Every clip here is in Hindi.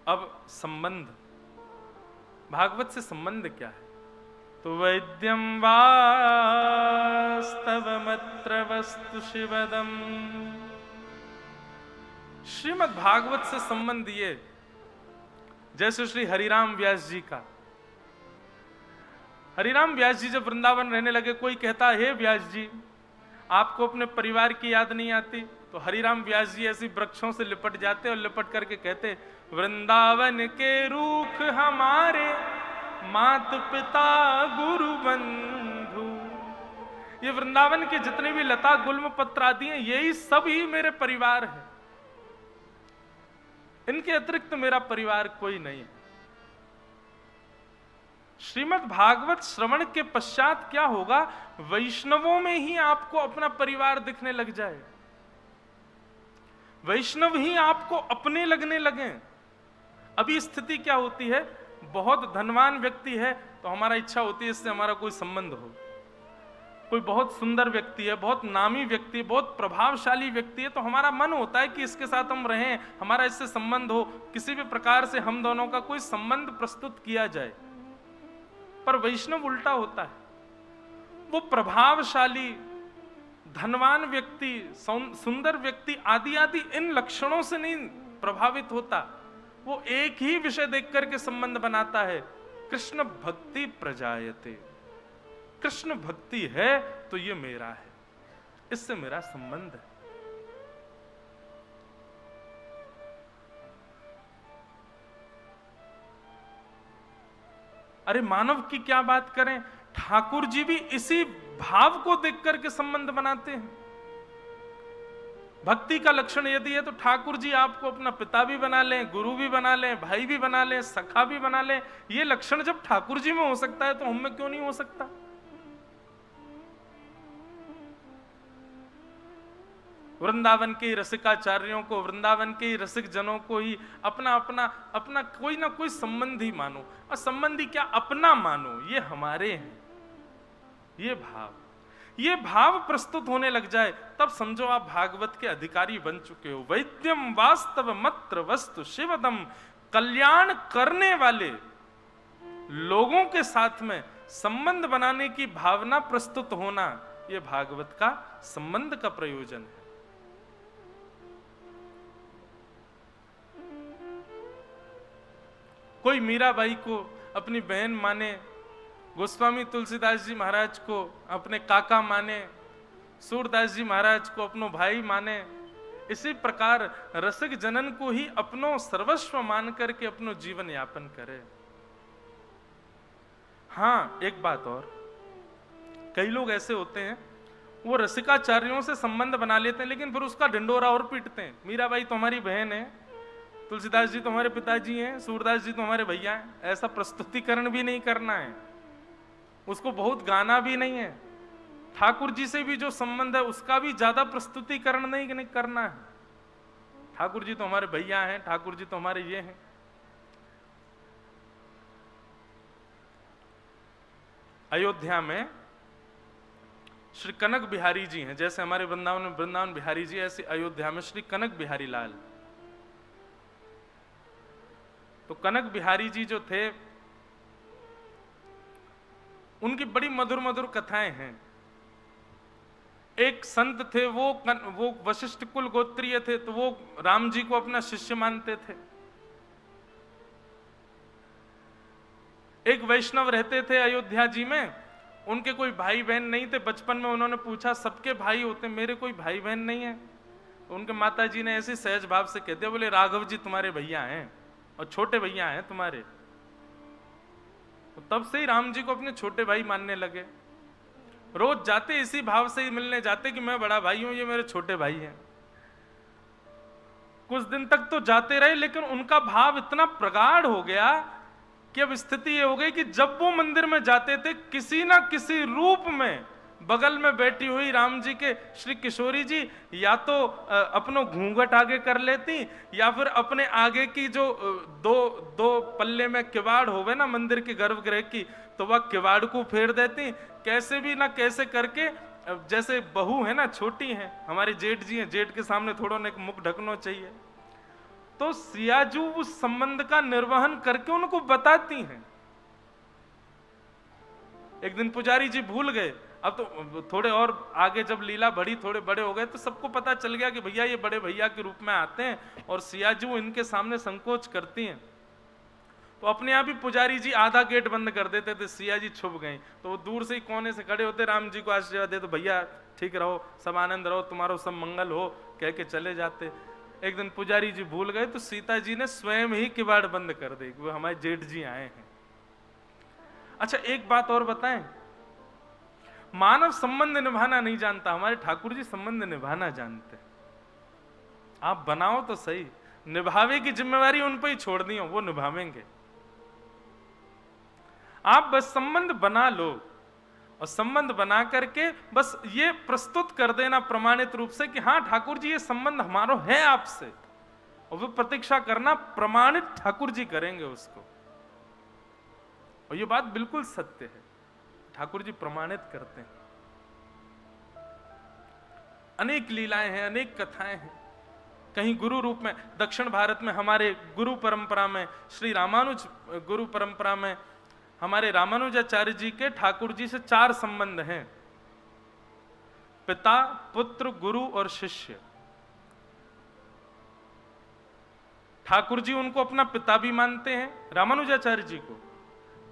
अब संबंध, भागवत से संबंध क्या है? तो वैद्यम वास्तवमत्र वस्तु शिवदम। श्रीमद् भागवत से संबंध ये, जैसे श्री हरिराम व्यास जी का। हरिराम व्यास जी जब वृंदावन रहने लगे, कोई कहता हे व्यास जी आपको अपने परिवार की याद नहीं आती? तो हरिराम व्यास जी ऐसी वृक्षों से लिपट जाते और लिपट करके कहते, वृंदावन के रूख हमारे मात पिता गुरु बंधु। ये वृंदावन के जितने भी लता गुल्म पत्र आदि हैं, यही सब ही मेरे परिवार है। इनके अतिरिक्त मेरा परिवार कोई नहीं है। श्रीमद् भागवत श्रवण के पश्चात क्या होगा? वैष्णवों में ही आपको अपना परिवार दिखने लग जाए, वैष्णव ही आपको अपने लगने लगे। अभी स्थिति क्या होती है, बहुत धनवान व्यक्ति है तो हमारा इच्छा होती है इससे हमारा कोई संबंध हो। कोई बहुत सुंदर व्यक्ति है, बहुत नामी व्यक्ति है, बहुत प्रभावशाली व्यक्ति है, तो हमारा मन होता है कि इसके साथ हम रहें, हमारा इससे संबंध हो, किसी भी प्रकार से हम दोनों का कोई संबंध प्रस्तुत किया जाए। पर वैष्णव उल्टा होता है, वो प्रभावशाली धनवान व्यक्ति, सुंदर व्यक्ति आदि आदि इन लक्षणों से नहीं प्रभावित होता। वो एक ही विषय देख करके संबंध बनाता है, कृष्ण भक्ति प्रजायते। कृष्ण भक्ति है तो ये मेरा है, इससे मेरा संबंध है। अरे मानव की क्या बात करें, ठाकुर जी भी इसी भाव को देख करके संबंध बनाते हैं। भक्ति का लक्षण यदि है तो ठाकुर जी आपको अपना पिता भी बना लें, गुरु भी बना लें, भाई भी बना लें, सखा भी बना लें। ये लक्षण जब ठाकुर जी में हो सकता है तो हम में क्यों नहीं हो सकता? वृंदावन के रसिकाचार्यों को, वृंदावन के रसिक जनों को ही अपना अपना अपना कोई ना कोई संबंधी मानो, और संबंधी क्या अपना मानो, ये हमारे हैं। ये भाव प्रस्तुत होने लग जाए तब समझो आप भागवत के अधिकारी बन चुके हो। वैद्यम वास्तव मत्र वस्तु शिवदम, कल्याण करने वाले लोगों के साथ में संबंध बनाने की भावना प्रस्तुत होना, यह भागवत का संबंध का प्रयोजन है। कोई मीराबाई को अपनी बहन माने, गोस्वामी तुलसीदास जी महाराज को अपने काका माने, सूरदास जी महाराज को अपनो भाई माने, इसी प्रकार रसिक जनन को ही अपनो सर्वस्व मान करके अपनो जीवन यापन करे। हाँ, एक बात और, कई लोग ऐसे होते हैं वो रसिकाचार्यों से संबंध बना लेते हैं लेकिन फिर उसका ढिंडोरा और पीटते हैं। मीराबाई तो हमारी बहन है, तुलसीदास जी तो हमारे पिताजी हैं, सूरदास जी तो हमारे भैया हैं। ऐसा प्रस्तुतिकरण भी नहीं करना है, उसको बहुत गाना भी नहीं है। ठाकुर जी से भी जो संबंध है उसका भी ज्यादा प्रस्तुतिकरण नहीं करना है। ठाकुर जी तो हमारे भैया हैं, ठाकुर जी तो हमारे ये हैं। अयोध्या में श्री कनक बिहारी जी हैं, जैसे हमारे वृंदावन में वृंदावन बिहारी जी, ऐसे अयोध्या में श्री कनक बिहारी लाल। तो कनक बिहारी जी जो थे, उनकी बड़ी मधुर मधुर कथाएं हैं। एक संत थे, वो वशिष्ठ कुल गोत्रीय थे, तो वो राम जी को अपना शिष्य मानते थे। एक वैष्णव रहते थे अयोध्या जी में, उनके कोई भाई बहन नहीं थे। बचपन में उन्होंने पूछा, सबके भाई होते, मेरे कोई भाई बहन नहीं है। तो उनके माता जी ने ऐसे सहज भाव से कहते, बोले राघव जी तुम्हारे भैया हैं और छोटे भैया हैं तुम्हारे। तो तब से ही राम जी को अपने छोटे भाई मानने लगे। रोज जाते इसी भाव से ही मिलने जाते कि मैं बड़ा भाई हूं, ये मेरे छोटे भाई हैं। कुछ दिन तक तो जाते रहे, लेकिन उनका भाव इतना प्रगाढ़ हो गया कि अब स्थिति ये हो गई कि जब वो मंदिर में जाते थे, किसी ना किसी रूप में बगल में बैठी हुई राम जी के श्री किशोरी जी या तो अपनो घूंघट आगे कर लेती, या फिर अपने आगे की जो दो पल्ले में किवाड़ होवे ना मंदिर के गर्भगृह की, तो वह किवाड़ को फेर देती। कैसे भी ना कैसे करके, जैसे बहू है ना, छोटी है, हमारे जेठ जी हैं, जेठ के सामने थोड़ा ना एक मुख ढकना चाहिए। तो सियाजू उस संबंध का निर्वहन करके उनको बताती हैं। एक दिन पुजारी जी भूल गए, अब तो थोड़े और आगे जब लीला बढ़ी, थोड़े बड़े हो गए, तो सबको पता चल गया कि भैया ये बड़े भैया के रूप में आते हैं और सियाजू इनके सामने संकोच करती हैं। तो अपने आप ही पुजारी जी आधा गेट बंद कर देते थे, सिया जी छुप गए, तो वो दूर से ही कोने से खड़े होते, राम जी को आशीर्वाद दे, तो भैया ठीक रहो, सब आनंद रहो, तुम्हारा सब मंगल हो, कह के चले जाते। एक दिन पुजारी जी भूल गए तो सीता जी ने स्वयं ही किवाड़ बंद कर दी, वो हमारे जेठ जी आए हैं। अच्छा, एक बात और बताएं, मानव संबंध निभाना नहीं जानता, हमारे ठाकुर जी संबंध निभाना जानते। आप बनाओ तो सही, निभावे की जिम्मेवारी उन पर ही छोड़ दी हो, वो निभावेंगे। आप बस संबंध बना लो और संबंध बना करके बस ये प्रस्तुत कर देना प्रमाणित रूप से कि हाँ ठाकुर जी ये संबंध हमारा है आपसे, और वो प्रतीक्षा करना प्रमाणित ठाकुर जी करेंगे उसको। और ये बात बिल्कुल सत्य है, ठाकुर जी प्रमाणित करते हैं। अनेक लीलाएं हैं, अनेक कथाएं हैं, कहीं गुरु रूप में। दक्षिण भारत में हमारे गुरु परंपरा में, श्री रामानुज गुरु परंपरा में हमारे रामानुजाचार्य जी के ठाकुर जी से 4 संबंध हैं, पिता, पुत्र, गुरु और शिष्य। ठाकुर जी उनको अपना पिता भी मानते हैं, रामानुजाचार्य जी को।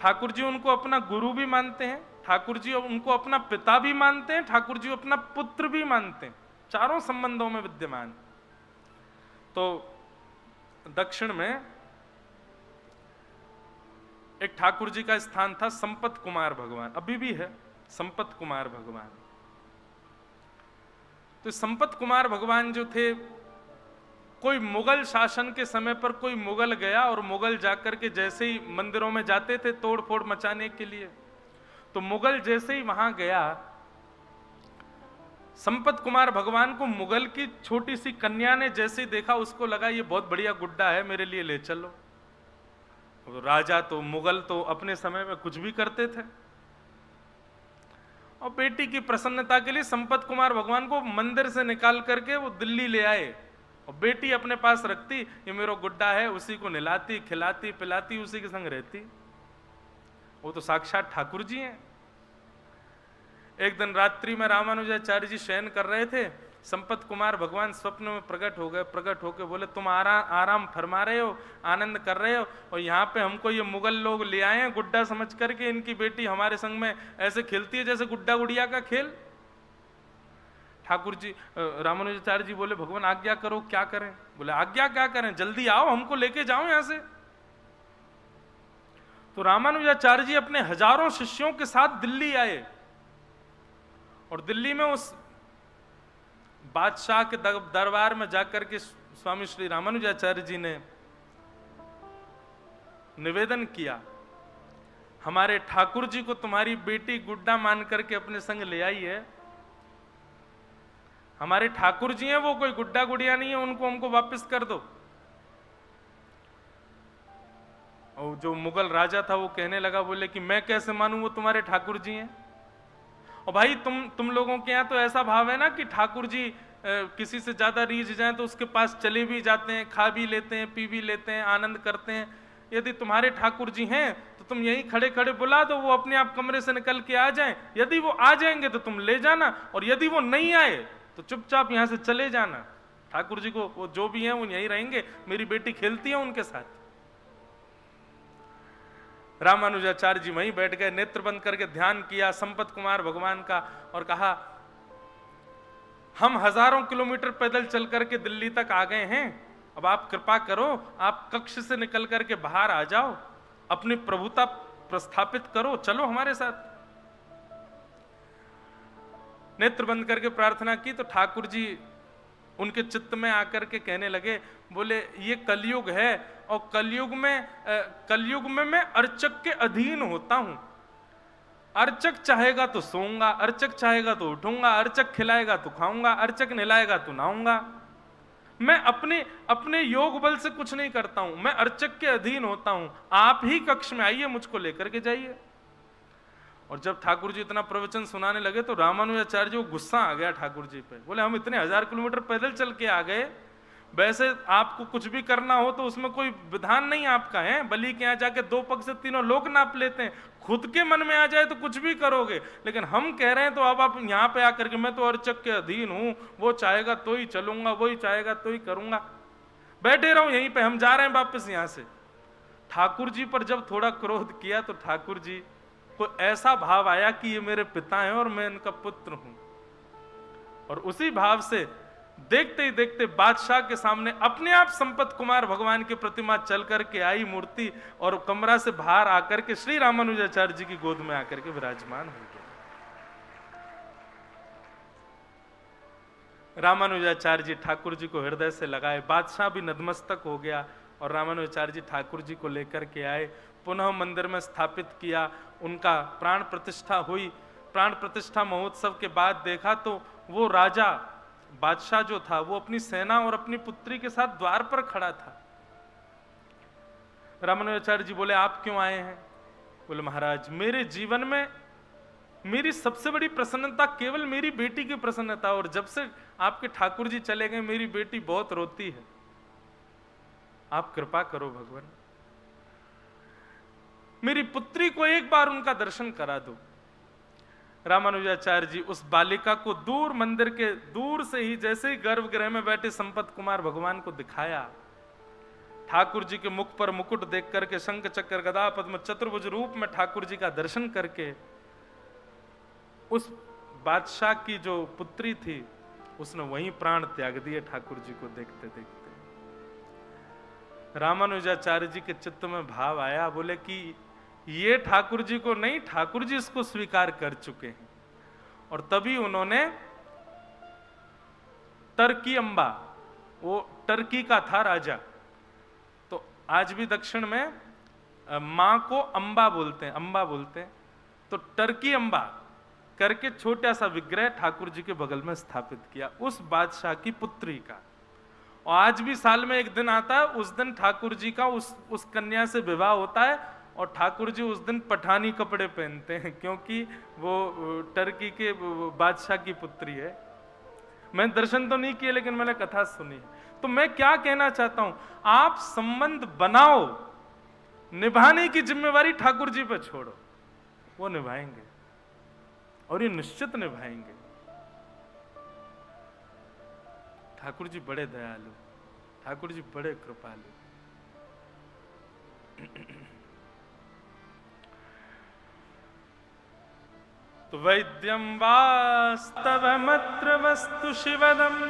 ठाकुर जी उनको अपना गुरु भी मानते हैं, ठाकुर जी उनको अपना पिता भी मानते हैं, ठाकुर जी अपना पुत्र भी मानते हैं, चारों संबंधों में विद्यमान। तो दक्षिण में एक ठाकुर जी का स्थान था संपत कुमार भगवान, अभी भी है संपत कुमार भगवान। तो संपत कुमार भगवान जो थे, कोई मुगल शासन के समय पर कोई मुगल गया और मुगल जाकर के जैसे ही मंदिरों में जाते थे तोड़ फोड़ मचाने के लिए, तो मुगल जैसे ही वहां गया, संपत कुमार भगवान को मुगल की छोटी सी कन्या ने जैसे ही देखा, उसको लगा ये बहुत बढ़िया गुड्डा है, मेरे लिए ले चलो। राजा तो मुगल तो अपने समय में कुछ भी करते थे, और बेटी की प्रसन्नता के लिए संपत कुमार भगवान को मंदिर से निकाल करके वो दिल्ली ले आए, और बेटी अपने पास रखती, ये मेरा गुड्डा है, उसी को नहलाती खिलाती पिलाती, उसी के संग रहती। वो तो साक्षात ठाकुर जी हैं। एक दिन रात्रि में रामानुजाचार्य जी शयन कर रहे थे, संपत कुमार भगवान स्वप्न में प्रकट हो गए। प्रकट होकर बोले, तुम आराम फरमा रहे हो, आनंद कर रहे हो, और यहाँ पे हमको ये मुगल लोग ले आए हैं गुड्डा समझ करके, इनकी बेटी हमारे संग में ऐसे खेलती है जैसे गुड्डा गुड़िया का खेल। ठाकुर जी रामानुजाचार्य जी बोले, भगवान आज्ञा करो, क्या करें? बोले आज्ञा क्या करें, जल्दी आओ, हमको लेके जाओ यहां से। तो रामानुजाचार्य जी अपने हजारों शिष्यों के साथ दिल्ली आए, और दिल्ली में उस बादशाह के दरबार में जाकर के स्वामी श्री रामानुजाचार्य जी ने निवेदन किया, हमारे ठाकुर जी को तुम्हारी बेटी गुड्डा मान करके अपने संग ले आई है। हमारे ठाकुर जी हैं, वो कोई गुड्डा गुड़िया नहीं है, उनको हमको वापस कर दो। और जो मुगल राजा था वो कहने लगा, बोले कि मैं कैसे मानूं वो तुम्हारे ठाकुर जी हैं। और भाई तुम लोगों के यहाँ तो ऐसा भाव है ना कि ठाकुर जी किसी से ज्यादा रीझ जाए तो उसके पास चले भी जाते हैं, खा भी लेते हैं, पी भी लेते हैं, आनंद करते हैं। यदि तुम्हारे ठाकुर जी हैं तो तुम यहीं खड़े खड़े बुला दो, वो अपने आप कमरे से निकल के आ जाएं। यदि वो आ जाएंगे तो तुम ले जाना, और यदि वो नहीं आए तो चुपचाप यहां से चले जाना। ठाकुर जी को वो जो भी हैं वो यहीं रहेंगे, मेरी बेटी खेलती है उनके साथ। रामानुजाचार्य जी वहीं बैठ गए, नेत्र बंद करके ध्यान किया संपत कुमार भगवान का, और कहा, हम हजारों किलोमीटर पैदल चल करके दिल्ली तक आ गए हैं, अब आप कृपा करो, आप कक्ष से निकल करके बाहर आ जाओ, अपनी प्रभुता प्रस्थापित करो, चलो हमारे साथ। नेत्र बंद करके प्रार्थना की तो ठाकुर जी उनके चित्त में आकर के कहने लगे, बोले ये कलयुग है, और कलयुग में मैं अर्चक के अधीन होता हूं। अर्चक चाहेगा तो सोऊंगा, अर्चक चाहेगा तो उठूंगा, अर्चक खिलाएगा तो खाऊंगा, अर्चक नहलाएगा तो नहाऊंगा। मैं अपने योग बल से कुछ नहीं करता हूं, मैं अर्चक के अधीन होता हूं। आप ही कक्ष में आइए, मुझको लेकर के जाइए। और जब ठाकुर जी इतना प्रवचन सुनाने लगे तो रामानुजाचार्य जी को गुस्सा आ गया ठाकुर जी पे। बोले, हम इतने 1000 किलोमीटर पैदल चल के आ गए, वैसे आपको कुछ भी करना हो तो उसमें कोई विधान नहीं आपका है, बलि के यहाँ जाके 2 पग से तीनों लोग नाप लेते हैं, खुद के मन में आ जाए तो कुछ भी करोगे। लेकिन हम कह रहे हैं तो अब आप यहाँ पे आकर के मैं तो अर्चक के अधीन हूं, वो चाहेगा तो ही चलूंगा, वही चाहेगा तो ही करूंगा, बैठे रहो यहीं पे, हम जा रहे हैं वापस यहां से। ठाकुर जी पर जब थोड़ा क्रोध किया तो ठाकुर जी को ऐसा भाव आया कि ये मेरे पिता हैं और मैं इनका पुत्र हूं, और उसी भाव से देखते ही देखते बादशाह के सामने अपने आप संपत कुमार भगवान की प्रतिमा चल करके आई मूर्ति, और कमरा से बाहर आकर के श्री रामानुजाचार्य जी की गोद में आकर के विराजमान हो गया। रामानुजाचार्य जी ठाकुर जी को हृदय से लगाए, बादशाह भी नतमस्तक हो गया, और रामानुजाचार्य जी ठाकुर जी को लेकर के आए, पुनः मंदिर में स्थापित किया, उनका प्राण प्रतिष्ठा हुई। प्राण प्रतिष्ठा महोत्सव के बाद देखा तो वो राजा बादशाह जो था वो अपनी सेना और अपनी पुत्री के साथ द्वार पर खड़ा था। रामानुजाचार्य जी बोले आप क्यों आए हैं? बोले महाराज मेरे जीवन में मेरी सबसे बड़ी प्रसन्नता केवल मेरी बेटी की प्रसन्नता, और जब से आपके ठाकुर जी चले गए मेरी बेटी बहुत रोती है, आप कृपा करो भगवान, मेरी पुत्री को एक बार उनका दर्शन करा दो। रामानुजाचार्य जी उस बालिका को दूर मंदिर के दूर से ही जैसे ही गर्भगृह में बैठे संपत कुमार भगवान को दिखाया, ठाकुर जी के मुख पर मुकुट देख करके शंख चक्र गदा पद्म चतुर्भुज रूप में ठाकुर जी का दर्शन करके उस बादशाह की जो पुत्री थी उसने वहीं प्राण त्याग दिए ठाकुर जी को देखते देखते। रामानुजाचार्य जी के चित्त में भाव आया, बोले कि ये ठाकुर जी को नहीं, ठाकुर जी इसको स्वीकार कर चुके हैं। और तभी उन्होंने टर्की अंबा, वो टर्की का था राजा, तो आज भी दक्षिण में मां को अंबा बोलते हैं, अंबा बोलते हैं, तो टर्की अंबा करके छोटा सा विग्रह ठाकुर जी के बगल में स्थापित किया उस बादशाह की पुत्री का। और आज भी साल में एक दिन आता है, उस दिन ठाकुर जी का उस कन्या से विवाह होता है, और ठाकुर जी उस दिन पठानी कपड़े पहनते हैं क्योंकि वो टर्की के बादशाह की पुत्री है। मैं दर्शन तो नहीं किए लेकिन मैंने कथा सुनी है। तो मैं क्या कहना चाहता हूं, आप संबंध बनाओ, निभाने की जिम्मेवारी ठाकुर जी पे छोड़ो, वो निभाएंगे और ये निश्चित निभाएंगे। ठाकुर जी बड़े दयालु, ठाकुर जी बड़े कृपालु। तो वैद्यं वास्तवमत्र वस्तु शिवदम्